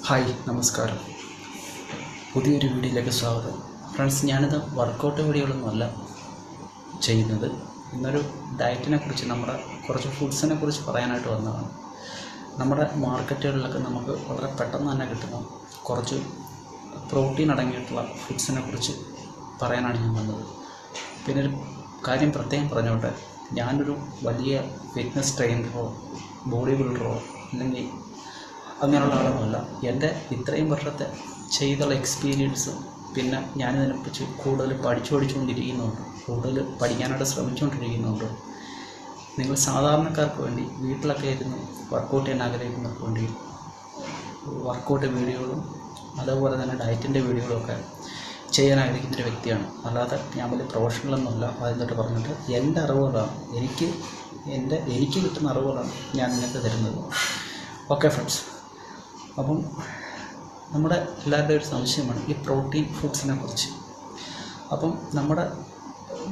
Hi നമസ്കാരം. പുതിയൊരു വീഡിയോയിലേക്ക് സ്വാഗതം. ഫ്രണ്ട്സ്, ഞാനിത് വർക്കൗട്ട് വീഡിയോകളൊന്നുമല്ല ചെയ്യുന്നത്. ഇന്നൊരു ഡയറ്റിനെ കുറിച്ച്, നമ്മുടെ കുറച്ച് ഫുഡ്സിനെ കുറിച്ച് പറയാനായിട്ട് വന്നതാണ്. നമ്മുടെ മാർക്കറ്റുകളിലൊക്കെ നമുക്ക് വളരെ പെട്ടെന്ന് തന്നെ കിട്ടുന്ന കുറച്ച് പ്രോട്ടീൻ അടങ്ങിയിട്ടുള്ള ഫുഡ്സിനെ കുറിച്ച് പറയാനാണ് ഞാൻ വന്നത്. പിന്നെ ഒരു കാര്യം പ്രത്യേകം പറഞ്ഞോട്ടെ, ഞാനൊരു വലിയ ഫിറ്റ്നസ് ട്രെയിനറോ ബോഡി ബിൽഡറോ അല്ലെങ്കിൽ അങ്ങനെയുള്ള ആളൊന്നുമല്ല. എൻ്റെ ഇത്രയും വർഷത്തെ ചെയ്തുള്ള എക്സ്പീരിയൻസും പിന്നെ ഞാനിതിനെക്കുറിച്ച് കൂടുതൽ പഠിച്ചുകൊണ്ടിരിക്കുന്നുണ്ട്, കൂടുതൽ പഠിക്കാനായിട്ട് ശ്രമിച്ചുകൊണ്ടിരിക്കുന്നുണ്ട്. നിങ്ങൾ സാധാരണക്കാർക്ക് വേണ്ടി വീട്ടിലൊക്കെ ഇരുന്ന് വർക്കൗട്ട് ചെയ്യാൻ ആഗ്രഹിക്കുന്നവർക്ക് വേണ്ടി വർക്കൗട്ട് വീഡിയോകളും അതേപോലെ തന്നെ ഡയറ്റിൻ്റെ വീഡിയോകളൊക്കെ ചെയ്യാൻ ആഗ്രഹിക്കുന്നൊരു വ്യക്തിയാണ്. അല്ലാതെ ഞാൻ വലിയ പ്രൊഫഷണലൊന്നുമല്ല. അതിനോട്ട് പറഞ്ഞിട്ട് എൻ്റെ അറിവുകളാണ്, എനിക്ക് കിട്ടുന്ന അറിവുകളാണ് ഞാൻ നിങ്ങൾക്ക് തരുന്നത്. ഓക്കെ ഫ്രണ്ട്സ്, അപ്പം നമ്മുടെ എല്ലാവരുടെയും ഒരു സംശയമാണ് ഈ പ്രോട്ടീൻ ഫുഡ്സിനെ കുറിച്ച്. അപ്പം നമ്മുടെ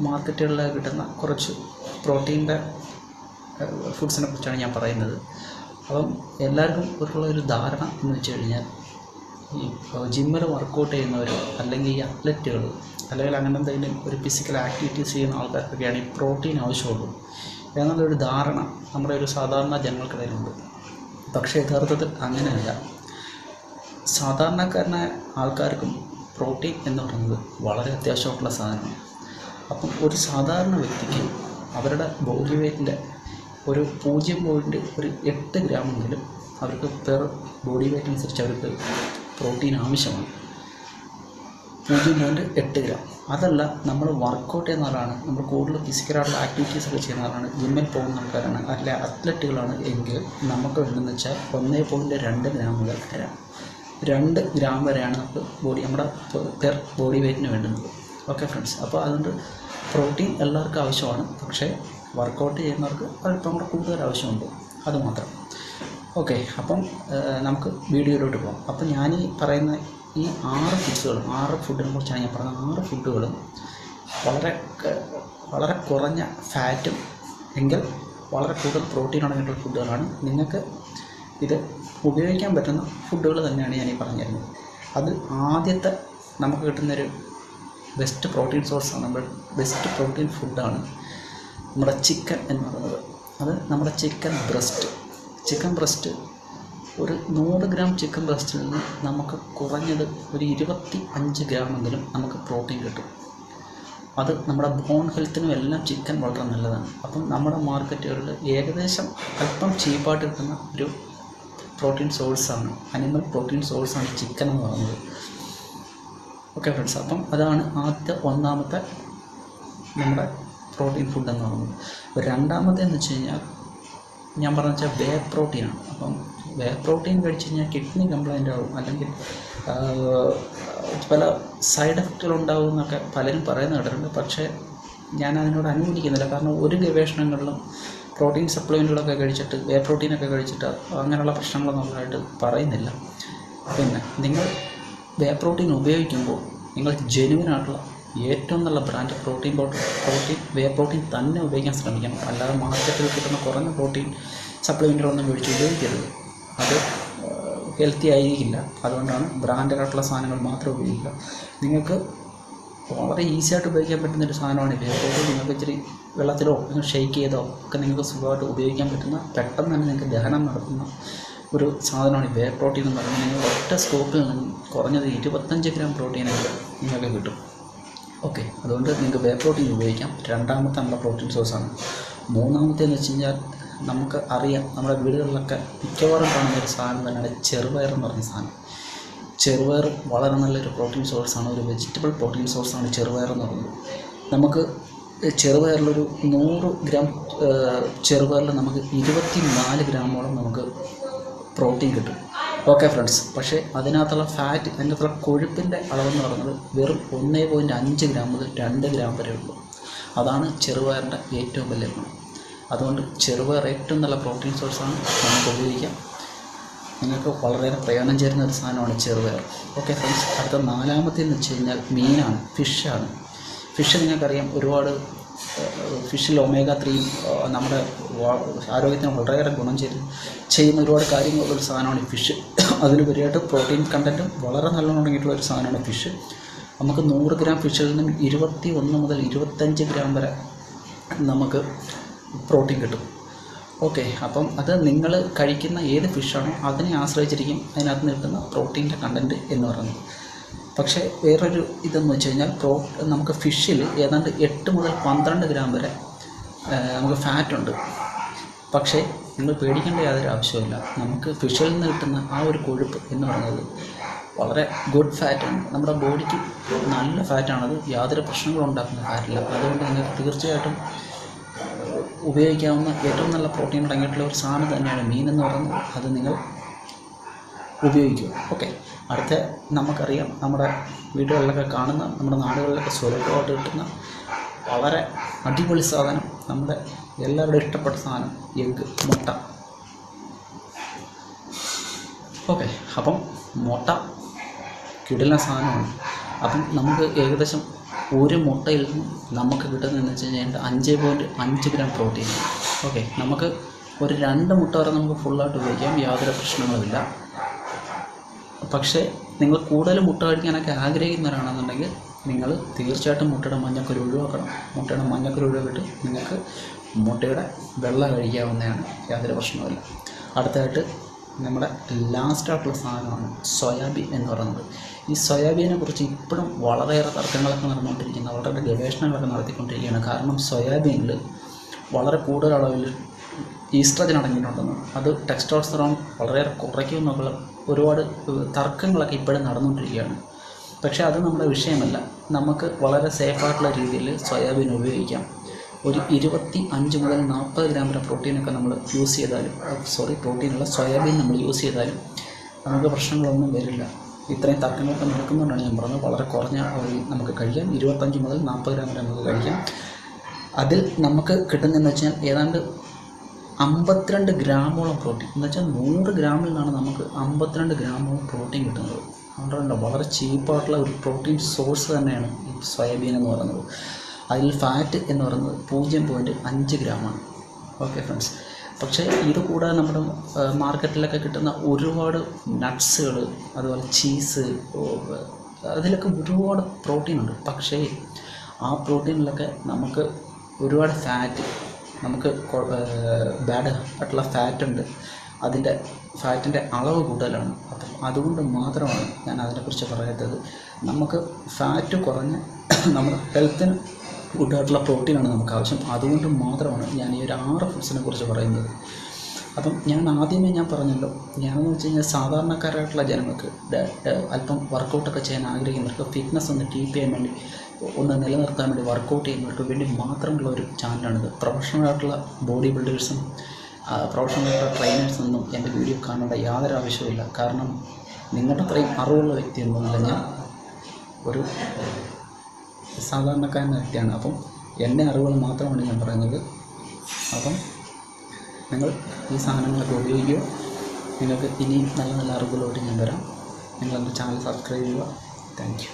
മാർക്കറ്റുകളിൽ കിട്ടുന്ന കുറച്ച് പ്രോട്ടീൻ്റെ ഫുഡ്സിനെ കുറിച്ചാണ് ഞാൻ പറയുന്നത്. അപ്പം എല്ലാവർക്കും ഒരു ധാരണ എന്ന് വെച്ച് കഴിഞ്ഞാൽ, ഈ ജിമ്മിൽ വർക്കൗട്ട് ചെയ്യുന്നവർ അല്ലെങ്കിൽ ഈ അത്ലറ്റുകൾ അല്ലെങ്കിൽ അങ്ങനെ എന്തെങ്കിലും ഒരു ഫിസിക്കൽ ആക്ടിവിറ്റീസ് ചെയ്യുന്ന ആൾക്കാർക്കൊക്കെയാണ് ഈ പ്രോട്ടീൻ ആവശ്യമുള്ളൂ എന്നുള്ളൊരു ധാരണ നമ്മുടെ ഒരു സാധാരണ ജനങ്ങൾക്കിടയിലുണ്ട്. പക്ഷേ യഥാർത്ഥത്തിൽ അങ്ങനെയല്ല. സാധാരണക്കാരനായ ആൾക്കാർക്കും പ്രോട്ടീൻ എന്ന് പറയുന്നത് വളരെ അത്യാവശ്യമായിട്ടുള്ള സാധനമാണ്. അപ്പം ഒരു സാധാരണ വ്യക്തിക്ക് അവരുടെ ബോഡി വെയ്റ്റിൻ്റെ ഒരു 0.8 ഗ്രാമെങ്കിലും അവർക്ക് പെർ ബോഡി വെയ്റ്റ് അനുസരിച്ച് അവർക്ക് പ്രോട്ടീൻ ആവശ്യമാണ്. 0.8 ഗ്രാം. അതല്ല, നമ്മൾ വർക്കൗട്ട് ചെയ്യുന്ന ആളാണ്, നമ്മൾ കൂടുതൽ ഫിസിക്കലായിട്ടുള്ള ആക്ടിവിറ്റീസൊക്കെ ചെയ്യുന്ന ആളാണ്, ജിമ്മിൽ പോകുന്ന ആൾക്കാരാണ്, അല്ല അത്ലറ്റുകളാണ് എങ്കിൽ നമുക്ക് വേണ്ടതെന്ന് വെച്ചാൽ 1.2 ഗ്രാം മുതൽ 2 ഗ്രാം വരെയാണ് നമുക്ക് നമ്മുടെ പെർ ബോഡി വെയ്റ്റിന് വേണ്ടുന്നത്. ഓക്കെ ഫ്രണ്ട്സ്, അപ്പോൾ അതുകൊണ്ട് പ്രോട്ടീൻ എല്ലാവർക്കും ആവശ്യമാണ്. പക്ഷേ വർക്കൗട്ട് ചെയ്യുന്നവർക്ക് അല്പം കൂടെ കൂടുതൽ ആവശ്യമുണ്ട്, അതുമാത്രം. ഓക്കെ, അപ്പം നമുക്ക് വീഡിയോയിലോട്ട് പോകാം. അപ്പം ഞാൻ ഈ പറയുന്ന ഈ 6 ഫുഡിനെ കുറിച്ചാണ് ഞാൻ പറയുന്നത്. 6 ഫുഡുകളും വളരെ കുറഞ്ഞ ഫാറ്റും എങ്കിൽ വളരെ കൂടുതൽ പ്രോട്ടീൻ അടങ്ങിയിട്ടുള്ള ഫുഡുകളാണ്. നിങ്ങൾക്ക് ഇത് ഉപയോഗിക്കാൻ പറ്റുന്ന ഫുഡുകൾ തന്നെയാണ് ഞാൻ ഈ പറഞ്ഞിരുന്നത്. അതിൽ ആദ്യത്തെ നമുക്ക് കിട്ടുന്നൊരു ബെസ്റ്റ് പ്രോട്ടീൻ സോഴ്സാണ്, ബെസ്റ്റ് പ്രോട്ടീൻ ഫുഡാണ് നമ്മുടെ ചിക്കൻ എന്ന് പറയുന്നത്. അത് നമ്മുടെ ചിക്കൻ ബ്രസ്റ്റ്. ഒരു 100 ഗ്രാം ചിക്കൻ ബ്രസ്റ്റിൽ നിന്ന് നമുക്ക് കുറഞ്ഞത് ഒരു 25 ഗ്രാമെങ്കിലും നമുക്ക് പ്രോട്ടീൻ കിട്ടും. അത് നമ്മുടെ ബോൺ ഹെൽത്തിനും എല്ലാം ചിക്കൻ വളരെ നല്ലതാണ്. അപ്പം നമ്മുടെ മാർക്കറ്റുകളിൽ ഏകദേശം അല്പം ചീപ്പായിട്ട് കിട്ടുന്ന ഒരു പ്രോട്ടീൻ സോഴ്സാണ്, അനിമൽ പ്രോട്ടീൻ സോഴ്സാണ് ചിക്കൻ എന്ന് പറയുന്നത്. ഓക്കെ ഫ്രണ്ട്സ്, അപ്പം അതാണ് ഒന്നാമത്തെ നമ്മുടെ പ്രോട്ടീൻ ഫുഡ് എന്ന് പറയുന്നത്. രണ്ടാമത്തേന്ന് വെച്ച് കഴിഞ്ഞാൽ ഞാൻ പറഞ്ഞ വെച്ചാൽ വേ പ്രോട്ടീനാണ്. അപ്പം വേ പ്രോട്ടീൻ കഴിച്ച് കഴിഞ്ഞാൽ കിഡ്നി കംപ്ലൈൻ്റ് ആവും, അല്ലെങ്കിൽ പല സൈഡ് എഫക്റ്റുകൾ ഉണ്ടാവും എന്നൊക്കെ പലരും പറയുന്ന കേട്ടിട്ടുണ്ട്. പക്ഷേ ഞാൻ അതിനോട് അനുകൂലിക്കുന്നില്ല. കാരണം ഒരു ഗവേഷണങ്ങളിലും പ്രോട്ടീൻ സപ്ലിമെൻറ്റുകളൊക്കെ കഴിച്ചിട്ട് വേ പ്രോട്ടീനൊക്കെ കഴിച്ചിട്ട് അങ്ങനെയുള്ള പ്രശ്നങ്ങളൊന്നും ഉള്ളതായിട്ട് പറയുന്നില്ല. പിന്നെ നിങ്ങൾ വേ പ്രോട്ടീൻ ഉപയോഗിക്കുമ്പോൾ നിങ്ങൾ ജെനുവിനായിട്ടുള്ള ഏറ്റവും നല്ല ബ്രാൻഡ് വേ പ്രോട്ടീൻ തന്നെ ഉപയോഗിക്കാൻ ശ്രമിക്കണം. അല്ലാതെ മാർക്കറ്റിൽ കിട്ടുന്ന കുറഞ്ഞ പ്രോട്ടീൻ സപ്ലിമെൻറ്റുകളൊന്നും മേടിച്ച് ഉപയോഗിക്കരുത്. അത് ഹെൽത്തി ആയിരിക്കില്ല. അതുകൊണ്ടാണ് ബ്രാൻഡായിട്ടുള്ള സാധനങ്ങൾ മാത്രം ഉപയോഗിക്കുക. നിങ്ങൾക്ക് വളരെ ഈസിയായിട്ട് ഉപയോഗിക്കാൻ പറ്റുന്നൊരു സാധനമാണ് വേ പ്രോട്ടീൻ. നിങ്ങൾക്ക് ഇച്ചിരി വെള്ളത്തിലോ ഷെയ്ക്ക് ചെയ്തോ ഒക്കെ നിങ്ങൾക്ക് സുഖമായിട്ട് ഉപയോഗിക്കാൻ പറ്റുന്ന, പെട്ടെന്ന് തന്നെ നിങ്ങൾക്ക് ദഹനം നടത്തുന്ന ഒരു സാധനമാണ് വേ പ്രോട്ടീൻ എന്ന് പറയുന്നത്. നിങ്ങൾ ഒറ്റ സ്കോപ്പിൽ നിന്നും കുറഞ്ഞത് 25 ഗ്രാം പ്രോട്ടീനൊക്കെ നിങ്ങൾക്ക് കിട്ടും. ഓക്കെ, അതുകൊണ്ട് നിങ്ങൾക്ക് വേ പ്രോട്ടീൻ ഉപയോഗിക്കാം. രണ്ടാമത്തെ നമ്മുടെ പ്രോട്ടീൻ സോഴ്സാണ്. മൂന്നാമത്തേന്ന് വെച്ച് കഴിഞ്ഞാൽ നമുക്ക് അറിയാം, നമ്മുടെ വീടുകളിലൊക്കെ മിക്കവാറും കാണുന്ന ഒരു സാധനം തന്നെയാണ് ചെറുപയർ എന്ന് പറഞ്ഞ സാധനം. ചെറുപയർ വളരെ നല്ലൊരു പ്രോട്ടീൻ സോഴ്സാണ്, ഒരു വെജിറ്റബിൾ പ്രോട്ടീൻ സോഴ്സാണ് ചെറുപയർ എന്ന് പറയുന്നത്. നമുക്ക് ചെറുപയറിലൊരു 100 ഗ്രാം ചെറുപയറിൽ നമുക്ക് 24 ഗ്രാമോളം നമുക്ക് പ്രോട്ടീൻ കിട്ടും. ഓക്കെ ഫ്രണ്ട്സ്, പക്ഷേ അതിനകത്തുള്ള കൊഴുപ്പിൻ്റെ അളവെന്ന് പറയുന്നത് വെറും 1.5 ഗ്രാം മുതൽ 2 ഗ്രാം വരെ ഉള്ളൂ. അതാണ് ചെറുപയറിൻ്റെ ഏറ്റവും വലിയ ഗുണം. അതുകൊണ്ട് ചെറുപയർ ഏറ്റവും നല്ല പ്രോട്ടീൻ സോഴ്സാണ്, നമുക്ക് ഉപയോഗിക്കാം. നിങ്ങൾക്ക് വളരെയേറെ പ്രയോജനം ചേരുന്ന ഒരു സാധനമാണ് ചെറുപയർ. ഓക്കെ ഫ്രണ്ട്സ്, അടുത്ത നാലാമത്തേന്ന് വെച്ച് കഴിഞ്ഞാൽ മീനാണ്, ഫിഷാണ്. ഫിഷ് നിങ്ങൾക്കറിയാം, ഒരുപാട് ഫിഷിൽ omega-3 നമ്മുടെ ആരോഗ്യത്തിന് വളരെയേറെ ഗുണം ചെയ്യുന്ന ഒരുപാട് കാര്യങ്ങളുള്ളൊരു സാധനമാണ് ഈ ഫിഷ്. അതിലുപരിയായിട്ട് പ്രോട്ടീൻ കണ്ടൻറ്റും വളരെ നല്ലോണം അടങ്ങിയിട്ടുള്ള ഒരു സാധനമാണ് ഫിഷ്. നമുക്ക് 100 ഗ്രാം ഫിഷിൽ നിന്നും 21 മുതൽ 25 ഗ്രാം വരെ നമുക്ക് പ്രോട്ടീൻ കിട്ടും. ഓക്കെ, അപ്പം അത് നിങ്ങൾ കഴിക്കുന്ന ഏത് ഫിഷാണോ അതിനെ ആശ്രയിച്ചിരിക്കും അതിനകത്ത് നിന്ന് കിട്ടുന്ന പ്രോട്ടീൻ്റെ കണ്ടൻറ്റ് എന്ന് പറയുന്നത്. പക്ഷേ വേറൊരു ഇതെന്ന് വെച്ച് കഴിഞ്ഞാൽ നമുക്ക് ഫിഷിൽ ഏതാണ്ട് 8 മുതൽ 12 ഗ്രാം വരെ നമുക്ക് ഫാറ്റുണ്ട്. പക്ഷേ നിങ്ങൾ പേടിക്കേണ്ട യാതൊരു ആവശ്യമില്ല. നമുക്ക് ഫിഷിൽ നിന്ന് കിട്ടുന്ന ആ ഒരു കൊഴുപ്പ് എന്ന് പറയുന്നത് വളരെ ഗുഡ് ഫാറ്റാണ്, നമ്മുടെ ബോഡിക്ക് നല്ല ഫാറ്റാണത്, യാതൊരു പ്രശ്നങ്ങളും ഉണ്ടാക്കുന്ന ഫാറ്റില്ല. അതുകൊണ്ട് നിങ്ങൾക്ക് തീർച്ചയായിട്ടും ഉപയോഗിക്കാവുന്ന ഏറ്റവും നല്ല പ്രോട്ടീൻ അടങ്ങിയിട്ടുള്ള ഒരു സാധനം തന്നെയാണ് മീൻ എന്ന് പറയുന്നത്. അത് നിങ്ങൾ ഉപയോഗിക്കുക. ഓക്കെ, അടുത്ത നമുക്കറിയാം, നമ്മുടെ വീടുകളിലൊക്കെ കാണുന്ന, നമ്മുടെ നാടുകളിലൊക്കെ സുലഭമായിട്ട് കിട്ടുന്ന വളരെ അടിപൊളി സാധനം, നമ്മുടെ എല്ലാവരുടെയും ഇഷ്ടപ്പെട്ട സാധനം, എഗ്ഗ്, മുട്ട. ഓക്കെ, അപ്പം മുട്ട കിടിലൻ സാധനമാണ്. അപ്പം നമുക്ക് ഏകദേശം ഒരു മുട്ടയിൽ നിന്നും നമുക്ക് കിട്ടുന്നതെന്ന് വെച്ച് കഴിഞ്ഞാൽ 5.5 ഗ്രാം പ്രോട്ടീൻ. ഓക്കെ, നമുക്ക് ഒരു 2 മുട്ട വരെ നമുക്ക് ഫുള്ളായിട്ട് ഉപയോഗിക്കാം, യാതൊരു പ്രശ്നങ്ങളുമില്ല. പക്ഷേ നിങ്ങൾ കൂടുതൽ മുട്ട കഴിക്കാനൊക്കെ ആഗ്രഹിക്കുന്നവരാണെന്നുണ്ടെങ്കിൽ നിങ്ങൾ തീർച്ചയായിട്ടും മുട്ടയുടെ മഞ്ഞക്കുരു ഒഴിവാക്കണം. മുട്ടയുടെ മഞ്ഞക്കുരു ഒഴിവാക്കിയിട്ട് നിങ്ങൾക്ക് മുട്ടയുടെ വെള്ള കഴിക്കാവുന്നതാണ്, യാതൊരു പ്രശ്നവുമില്ല. അടുത്തായിട്ട് നമ്മുടെ ലാസ്റ്റായിട്ടുള്ള സാധനമാണ് സോയാബീൻ എന്ന് പറയുന്നത്. ഈ സോയാബീനെ കുറിച്ച് ഇപ്പോഴും വളരെയേറെ തർക്കങ്ങളൊക്കെ നടന്നുകൊണ്ടിരിക്കുന്ന, വളരെ ഗവേഷണങ്ങളൊക്കെ നടത്തിക്കൊണ്ടിരിക്കുകയാണ്. കാരണം സോയാബീനിൽ വളരെ കൂടുതൽ അളവിൽ ഈസ്ട്രജൻ അടങ്ങിയിട്ടുണ്ടെന്നും അത് ടെസ്റ്റോസ്റ്ററോൺ വളരെയേറെ കുറയ്ക്കുമെന്നുള്ള ഒരുപാട് തർക്കങ്ങളൊക്കെ ഇപ്പോഴും നടന്നുകൊണ്ടിരിക്കുകയാണ്. പക്ഷേ അത് നമ്മുടെ വിഷയമല്ല. നമുക്ക് വളരെ സേഫായിട്ടുള്ള രീതിയിൽ സോയാബീൻ ഉപയോഗിക്കാം. ഒരു 25 മുതൽ 40 ഗ്രാം വരെ പ്രോട്ടീനൊക്കെ നമ്മൾ യൂസ് ചെയ്താലും, പ്രോട്ടീനുള്ള സോയാബീൻ നമ്മൾ യൂസ് ചെയ്താലും നമുക്ക് പ്രശ്നങ്ങളൊന്നും വരില്ല. ഇത്രയും തർക്കങ്ങളൊക്കെ നടക്കുന്നുകൊണ്ടാണ് ഞാൻ പറഞ്ഞത്. വളരെ കുറഞ്ഞ നമുക്ക് കഴിക്കാം, 25 മുതൽ 40 ഗ്രാം വരെ നമുക്ക് കഴിക്കാം. അതിൽ നമുക്ക് കിട്ടുന്നതെന്ന് വെച്ചാൽ ഏതാണ്ട് 52 ഗ്രാമോളം പ്രോട്ടീൻ, എന്ന് വെച്ചാൽ 100 ഗ്രാമിൽ നിന്നാണ് നമുക്ക് 52 ഗ്രാമോളം പ്രോട്ടീൻ കിട്ടുന്നത്. അതുകൊണ്ടുണ്ട് വളരെ ചീപ്പായിട്ടുള്ള ഒരു പ്രോട്ടീൻ സോഴ്സ് തന്നെയാണ് ഈ സോയാബീൻ എന്ന് പറയുന്നത്. അതിൽ ഫാറ്റ് എന്ന് പറയുന്നത് 0.5 ഗ്രാമാണ്. ഓക്കെ ഫ്രണ്ട്സ്, പക്ഷേ ഇത് കൂടാതെ നമ്മുടെ മാർക്കറ്റിലൊക്കെ കിട്ടുന്ന ഒരുപാട് നട്ട്സുകൾ, അതുപോലെ ചീസ്, അതിലൊക്കെ ഒരുപാട് പ്രോട്ടീനുണ്ട്. പക്ഷേ ആ പ്രോട്ടീനിലൊക്കെ നമുക്ക് ഒരുപാട് ഫാറ്റ്, നമുക്ക് ബാഡ് ആയിട്ടുള്ള ഫാറ്റുണ്ട്, അതിൻ്റെ ഫാറ്റിൻ്റെ അളവ് കൂടുതലാണ്. അപ്പം അതുകൊണ്ട് മാത്രമാണ് ഞാൻ അതിനെക്കുറിച്ച് പറയാത്തത്. നമുക്ക് ഫാറ്റ് കുറഞ്ഞ് നമ്മുടെ ഹെൽത്തിന് ഗുഡായിട്ടുള്ള പ്രോട്ടീനാണ് നമുക്ക് ആവശ്യം. അതുകൊണ്ട് മാത്രമാണ് ഞാൻ ഈ ഒരു 6 ഫുഡ്സിനെ കുറിച്ച് പറയുന്നത്. അപ്പം ഞാൻ ആദ്യമേ പറഞ്ഞല്ലോ, ഞാനെന്ന് വെച്ച് കഴിഞ്ഞാൽ സാധാരണക്കാരായിട്ടുള്ള ജനങ്ങൾക്ക്, അല്പം വർക്കൗട്ടൊക്കെ ചെയ്യാൻ ആഗ്രഹിക്കുന്നവർക്ക്, ഫിറ്റ്നസ് ഒന്ന് കീപ്പ് ചെയ്യാൻ വേണ്ടി, ഒന്ന് നിലനിർത്താൻ വേണ്ടി, വർക്കൗട്ട് ചെയ്യുന്നവർക്ക് വേണ്ടി മാത്രമുള്ള ഒരു ചാനലാണിത്. പ്രൊഫഷണലായിട്ടുള്ള ബോഡി ബിൽഡേഴ്സും പ്രൊഫഷണലായിട്ടുള്ള ട്രെയിനേഴ്സൊന്നും എൻ്റെ വീഡിയോ കാണേണ്ട യാതൊരു ആവശ്യമില്ല. കാരണം നിങ്ങളുടെ അത്രയും അറിവുള്ള വ്യക്തിയൊന്നുമില്ല, ഞാൻ ഒരു സാധാരണക്കാരൻ വ്യക്തിയാണ്. അപ്പം എൻ്റെ അറിവുകൾ മാത്രമാണ് ഞാൻ പറയുന്നത്. അപ്പം നിങ്ങൾ ഈ സാധനങ്ങളൊക്കെ ഉപയോഗിക്കുക. നിങ്ങൾക്ക് ഇനിയും നല്ല നല്ല അറിവുകളോട് ഞാൻ വരാം. നിങ്ങൾ എൻ്റെ ചാനൽ സബ്സ്ക്രൈബ് ചെയ്യുക. Thank you.